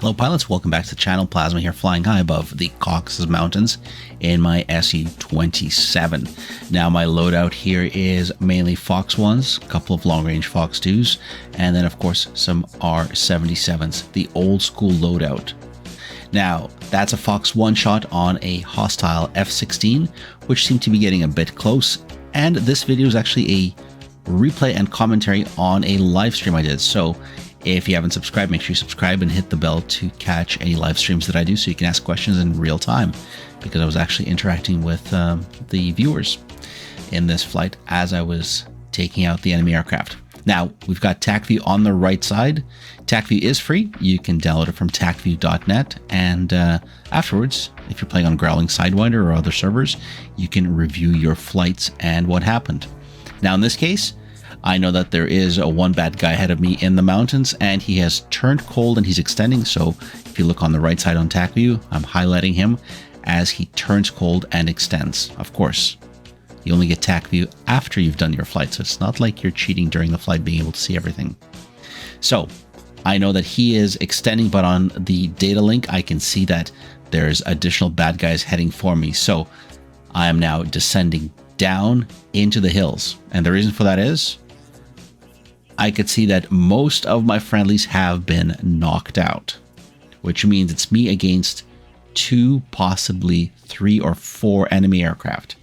Hello pilots, welcome back to the channel. Plasma here, flying high above the Caucasus Mountains in my SU-27. Now my loadout here is mainly Fox 1s, a couple of long-range Fox 2s, and then of course some R-77s, the old school loadout. Now that's a Fox 1 shot on a hostile F-16, which seemed to be getting a bit close, and this video is actually a replay and commentary on a live stream I did. So if you haven't subscribed, make sure you subscribe and hit the bell to catch any live streams that I do so you can ask questions in real time, because I was actually interacting with the viewers in this flight as I was taking out the enemy aircraft. Now, we've got TacView on the right side. TacView is free. You can download it from tacview.net, and afterwards, if you're playing on Growling, Sidewinder, or other servers, you can review your flights and what happened. Now, in this case, I know that there is one bad guy ahead of me in the mountains, and he has turned cold and he's extending. So if you look on the right side on TacView, I'm highlighting him as he turns cold and extends. Of course, you only get TacView after you've done your flight, so it's not like you're cheating during the flight being able to see everything. So I know that he is extending, but on the data link, I can see that there's additional bad guys heading for me. So I am now descending down into the hills. And the reason for that is I could see that most of my friendlies have been knocked out, which means it's me against 2, possibly 3 or 4 enemy aircraft.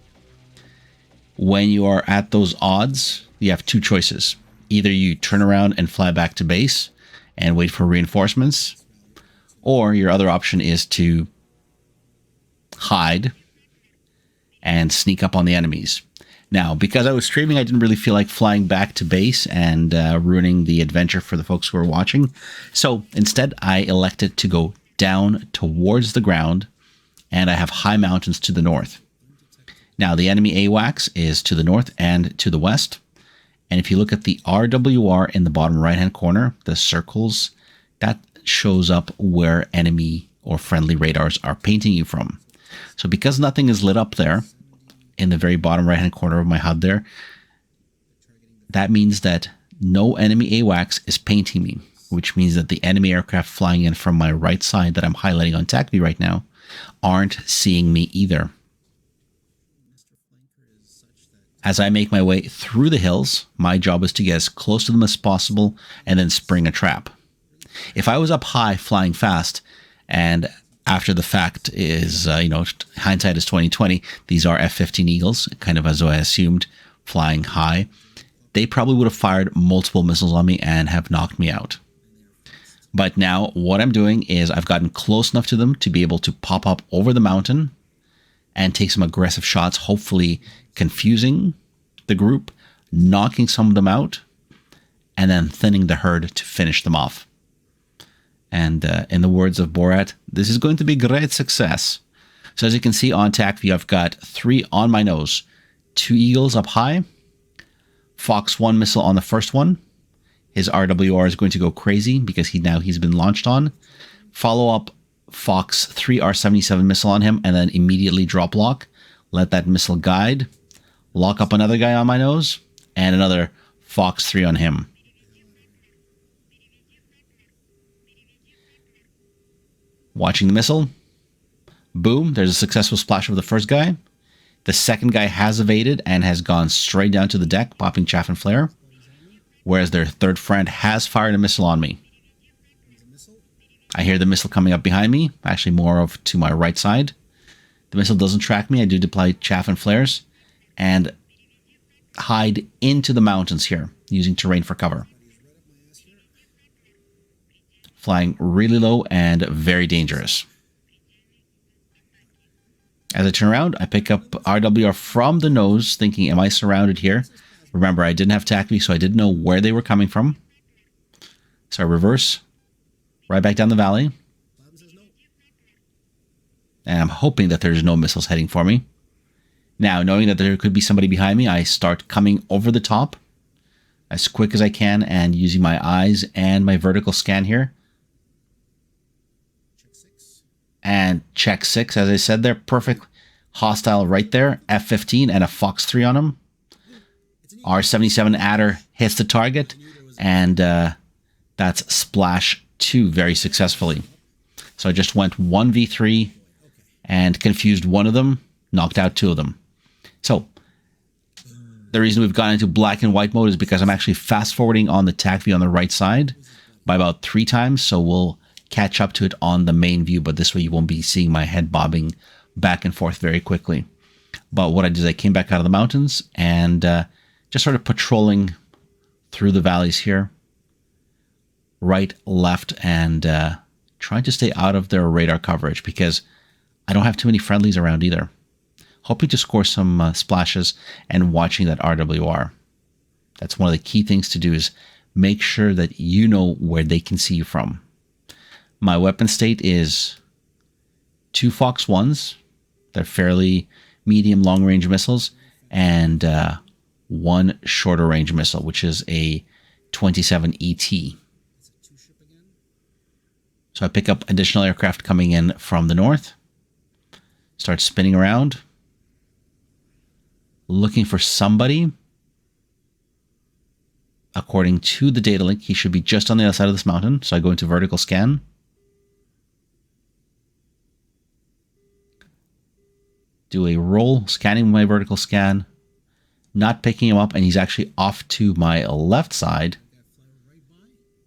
When you are at those odds, you have 2 choices. Either you turn around and fly back to base and wait for reinforcements, or your other option is to hide and sneak up on the enemies. Now, because I was streaming, I didn't really feel like flying back to base and ruining the adventure for the folks who are watching. So instead, I elected to go down towards the ground, and I have high mountains to the north. Now, the enemy AWACS is to the north and to the west. And if you look at the RWR in the bottom right-hand corner, the circles, that shows up where enemy or friendly radars are painting you from. So because nothing is lit up there, in the very bottom right-hand corner of my HUD there, that means that no enemy AWACS is painting me, which means that the enemy aircraft flying in from my right side that I'm highlighting on TacView right now aren't seeing me either. As I make my way through the hills, my job is to get as close to them as possible and then spring a trap. If I was up high flying fast, and after the fact is, hindsight is 2020. These are F-15 Eagles, kind of as I assumed, flying high. They probably would have fired multiple missiles on me and have knocked me out. But now what I'm doing is I've gotten close enough to them to be able to pop up over the mountain and take some aggressive shots, hopefully confusing the group, knocking some of them out, and then thinning the herd to finish them off. And in the words of Borat, this is going to be great success. So as you can see on TacView, I've got 3 on my nose. 2 Eagles up high. Fox 1 missile on the first one. His RWR is going to go crazy because he's been launched on. Follow up Fox 3 R-77 missile on him, and then immediately drop lock. Let that missile guide. Lock up another guy on my nose, and another Fox 3 on him. Watching the missile. Boom, there's a successful splash of the first guy. The second guy has evaded and has gone straight down to the deck, popping chaff and flare. Whereas their third friend has fired a missile on me. I hear the missile coming up behind me, actually more of to my right side. The missile doesn't track me. I do deploy chaff and flares and hide into the mountains here, using terrain for cover. Flying really low and very dangerous. As I turn around, I pick up RWR from the nose, thinking, am I surrounded here? Remember, I didn't have TacView, so I didn't know where they were coming from. So I reverse, right back down the valley. And I'm hoping that there's no missiles heading for me. Now, knowing that there could be somebody behind me, I start coming over the top as quick as I can and using my eyes and my vertical scan here. And check 6, as I said there, perfect hostile right there, F-15 and a Fox 3 on him. R-77 adder hits the target, and that's splash 2 very successfully. So I just went 1v3 and confused one of them, knocked out two of them. So the reason we've gone into black and white mode is because I'm actually fast forwarding on the tac view on the right side by about 3 times. So we'll catch up to it on the main view, but this way you won't be seeing my head bobbing back and forth very quickly. But what I did is I came back out of the mountains and just sort of patrolling through the valleys here, right, left, and trying to stay out of their radar coverage because I don't have too many friendlies around either. Hoping to score some splashes and watching that RWR. That's one of the key things to do, is make sure that you know where they can see you from. My weapon state is 2 Fox 1s. They're fairly medium long-range missiles, and 1 shorter range missile, which is a 27 ET. So I pick up additional aircraft coming in from the north, start spinning around, looking for somebody. According to the data link, he should be just on the other side of this mountain. So I go into vertical scan. Do a roll, scanning my vertical scan, not picking him up, and he's actually off to my left side.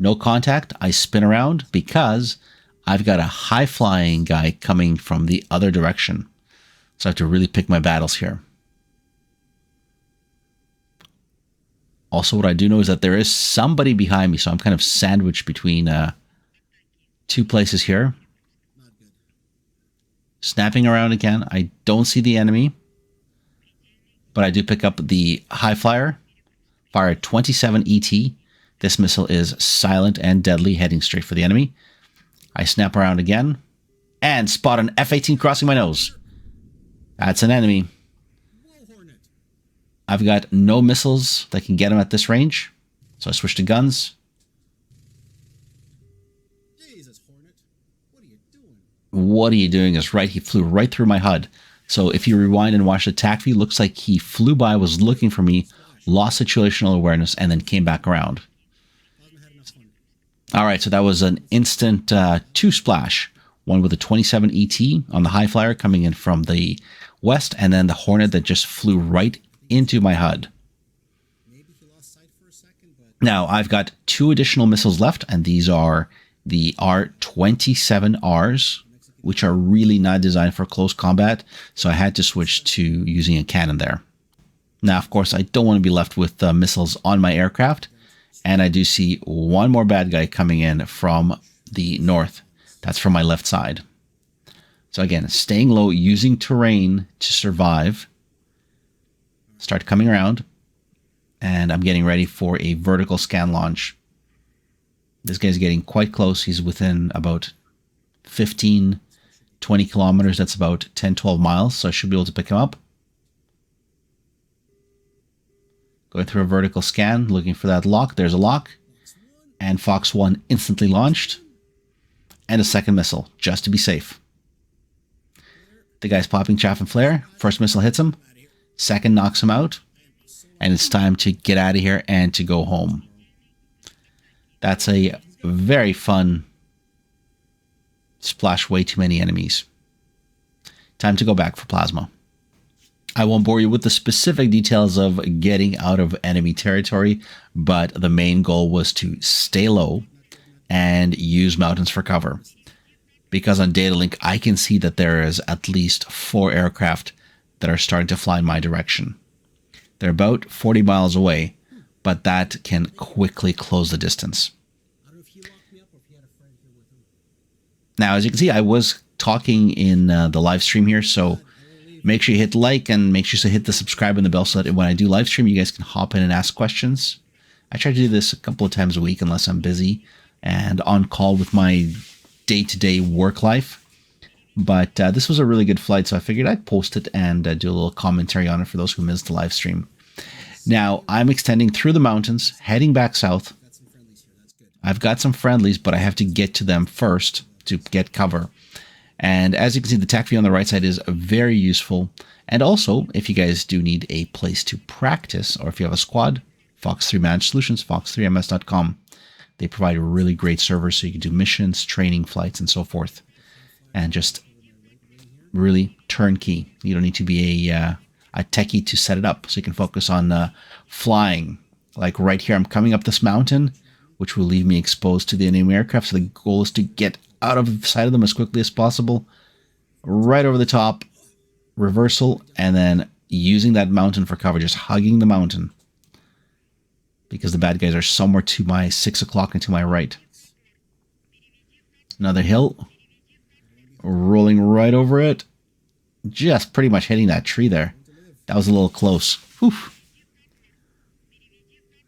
No contact. I spin around because I've got a high-flying guy coming from the other direction. So I have to really pick my battles here. Also, what I do know is that there is somebody behind me, so I'm kind of sandwiched between 2 places here. Snapping around again. I don't see the enemy, but I do pick up the high flyer. Fire 27 ET. This missile is silent and deadly, heading straight for the enemy. I snap around again and spot an F-18 crossing my nose. That's an enemy. I've got no missiles that can get him at this range, so I switch to guns. What are you doing is right. He flew right through my HUD. So if you rewind and watch the tac view, looks like he flew by, was looking for me, lost situational awareness, and then came back around. All right, so that was an instant 2 splash. One with a 27 ET on the high flyer coming in from the west, and then the Hornet that just flew right into my HUD. Now, I've got 2 additional missiles left, and these are the R-27Rs, which are really not designed for close combat, so I had to switch to using a cannon there. Now, of course, I don't want to be left with missiles on my aircraft, and I do see one more bad guy coming in from the north. That's from my left side. So again, staying low, using terrain to survive. Start coming around, and I'm getting ready for a vertical scan launch. This guy's getting quite close. He's within about 15, 20 kilometers. That's about 10, 12 miles, so I should be able to pick him up. Going through a vertical scan, looking for that lock. There's a lock, and Fox 1 instantly launched, and a second missile, just to be safe. The guy's popping chaff and flare. First missile hits him. Second knocks him out, and it's time to get out of here and to go home. That's a very fun splash, way too many enemies. Time to go back for plasma. I won't bore you with the specific details of getting out of enemy territory, but the main goal was to stay low and use mountains for cover. Because on data link, I can see that there is at least 4 aircraft that are starting to fly in my direction. They're about 40 miles away, but that can quickly close the distance. Now, as you can see, I was talking in the live stream here, so make sure you hit like and make sure to hit the subscribe and the bell so that when I do live stream, you guys can hop in and ask questions. I try to do this a couple of times a week unless I'm busy and on call with my day-to-day work life. But this was a really good flight, so I figured I'd post it and do a little commentary on it for those who missed the live stream. Now, I'm extending through the mountains, heading back south. I've got some friendlies, but I have to get to them first to get cover. And as you can see, the tac view on the right side is very useful. And also, if you guys do need a place to practice, or if you have a squad, Fox 3 Managed Solutions, fox3ms.com. They provide really great servers so you can do missions, training, flights, and so forth. and just really turnkey. You don't need to be a techie to set it up, so you can focus on flying. Like right here, I'm coming up this mountain, which will leave me exposed to the enemy aircraft. So the goal is to get out of sight of them as quickly as possible. Right over the top, reversal, and then using that mountain for cover, just hugging the mountain. Because the bad guys are somewhere to my 6 o'clock and to my right. Another hill. Rolling right over it. Just pretty much hitting that tree there. That was a little close. Whew.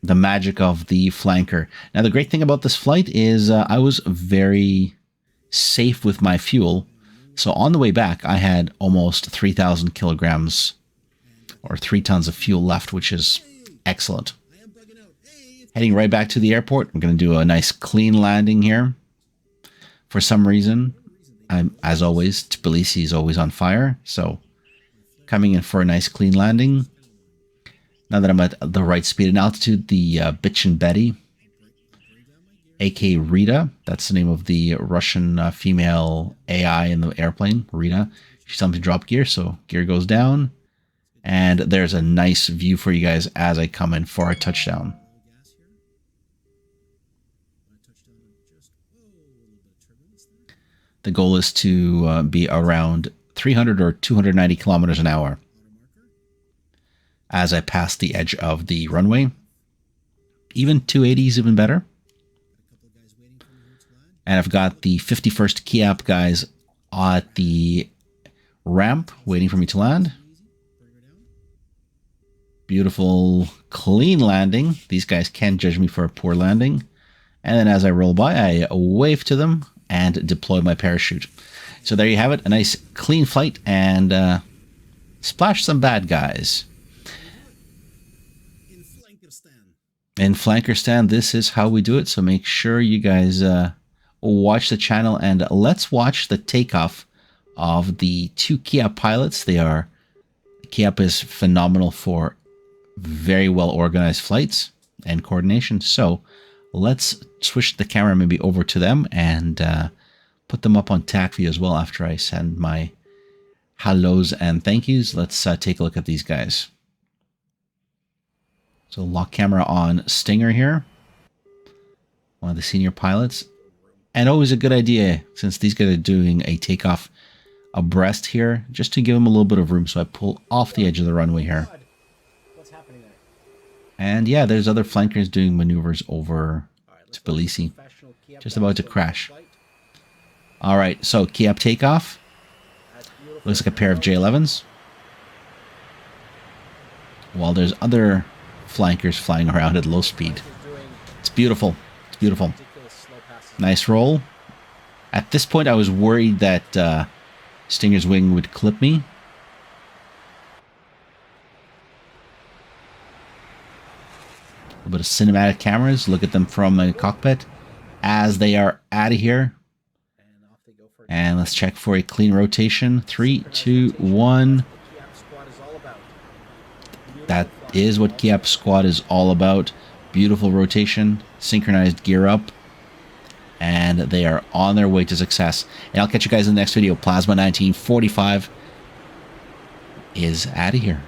The magic of the flanker. Now, the great thing about this flight is I was very safe with my fuel. So on the way back, I had almost 3,000 kilograms or 3 tons of fuel left, which is excellent. Heading right back to the airport. I'm going to do a nice clean landing here. For some reason, as always, Tbilisi is always on fire. So coming in for a nice clean landing. Now that I'm at the right speed and altitude, the Bitchin' Betty, a.k.a. Rita, that's the name of the Russian female AI in the airplane, Rita. She's telling me to drop gear, so gear goes down. And there's a nice view for you guys as I come in for a touchdown. The goal is to be around 300 or 290 kilometers an hour as I pass the edge of the runway. Even 280 is even better. And I've got the 51st Kiap guys at the ramp waiting for me to land. Beautiful, clean landing. These guys can't judge me for a poor landing. And then as I roll by, I wave to them and deploy my parachute. So there you have it, a nice clean flight, and splash some bad guys. In Flankerstan, this is how we do it, so make sure you guys watch the channel, and let's watch the takeoff of the 2 Kiap pilots. Kiap is phenomenal for very well organized flights and coordination, so let's switch the camera maybe over to them and put them up on TAC view as well after I send my hellos and thank yous. Let's take a look at these guys. So lock camera on Stinger here, one of the senior pilots. And always a good idea, since these guys are doing a takeoff abreast here, just to give them a little bit of room. So I pull off the edge of the runway here. What's happening there? And yeah, there's other flankers doing maneuvers over Tbilisi. Just about to crash. All right, so Kiap takeoff. Looks like a pair of J-11s. While there's other flankers flying around at low speed. It's beautiful. It's beautiful. Nice roll. At this point, I was worried that Stinger's wing would clip me. A little bit of cinematic cameras. Look at them from the cockpit as they are out of here. And let's check for a clean rotation. 3, 2, 1. That is what Kiap Squad is all about. Beautiful rotation, synchronized gear up, and they are on their way to success. And I'll catch you guys in the next video. Plasma 1945 is out of here.